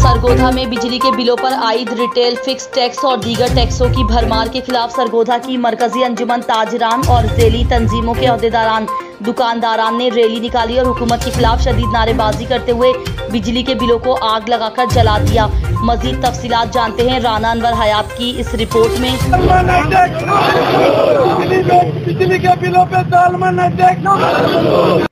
सरगोधा में बिजली के बिलों पर आयद रिटेल फिक्स टैक्स और दीगर टैक्सों की भरमार के खिलाफ सरगोधा की मरकजी अंजुमन ताजरान और ज़ैली तंजीमों के अहदेदारान दुकानदारान ने रैली निकाली और हुकूमत के खिलाफ शदीद नारेबाजी करते हुए बिजली के बिलों को आग लगाकर जला दिया। मजीद तफसीलात जानते हैं राना अनवर हयात की इस रिपोर्ट में।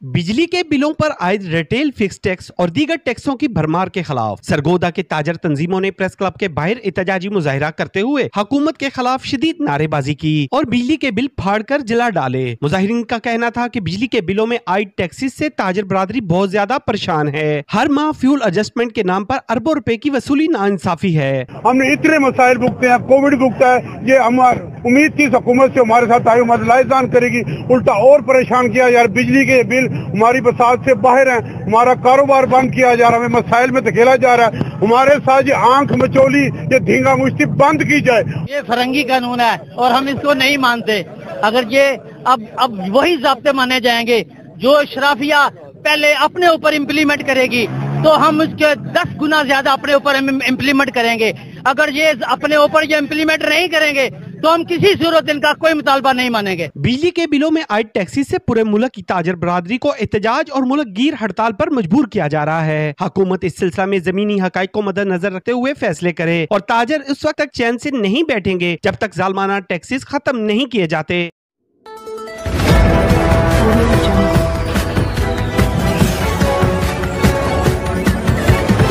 बिजली के बिलों पर आयद रिटेल फिक्स टैक्स और दीगर टैक्सों की भरमार के खिलाफ सरगोधा के ताजर तंजीमों ने प्रेस क्लब के बाहर एहतजाजी मुजाहिरा करते हुए हुकूमत के खिलाफ शदीद नारेबाजी की और बिजली के बिल फाड़ कर जला डाले। मुजाहिरीन का कहना था कि बिजली के बिलों में आयद टैक्सेस से ताजर बरादरी बहुत ज्यादा परेशान है। हर माह फ्यूल एडजस्टमेंट के नाम पर अरबों रुपए की वसूली नाइंसाफी है। हमने इतने मसाइल भुगते हैं, कोविड भुगता है, ये हमारी उम्मीद थी हुकूमत से हमारे साथ आई, हमारे लाइजान करेगी, उल्टा और परेशान किया यार। बिजली के बिल हमारी बसात से बाहर हैं, हमारा कारोबार बंद किया जा रहा है, हमें मसाइल में धकेला जा रहा है। हमारे साथ ये आंख मचोली, ये धींगा मुश्ती बंद की जाए। ये फरंगी कानून है और हम इसको नहीं मानते। अगर ये अब वही ज़ाब्ते माने जाएंगे जो शराफिया पहले अपने ऊपर इम्प्लीमेंट करेगी, तो हम उसके 10 गुना ज्यादा अपने ऊपर इम्प्लीमेंट करेंगे। अगर ये अपने ऊपर ये इम्प्लीमेंट नहीं करेंगे तो हम किसी सूरत इनका कोई मुतालबा नहीं मानेंगे। बिजली के बिलों में आयद टैक्सेस से पूरे मुल्क की ताजर बरादरी को एहतजाज और मुल्क गिर हड़ताल पर मजबूर किया जा रहा है। हुकूमत इस सिलसिला में जमीनी हकाइक को मद्देनजर रखते हुए फैसले करे और ताजर उस वक्त तक चैन से नहीं बैठेंगे जब तक जालमाना टैक्सेस खत्म नहीं किए जाते।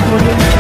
Audio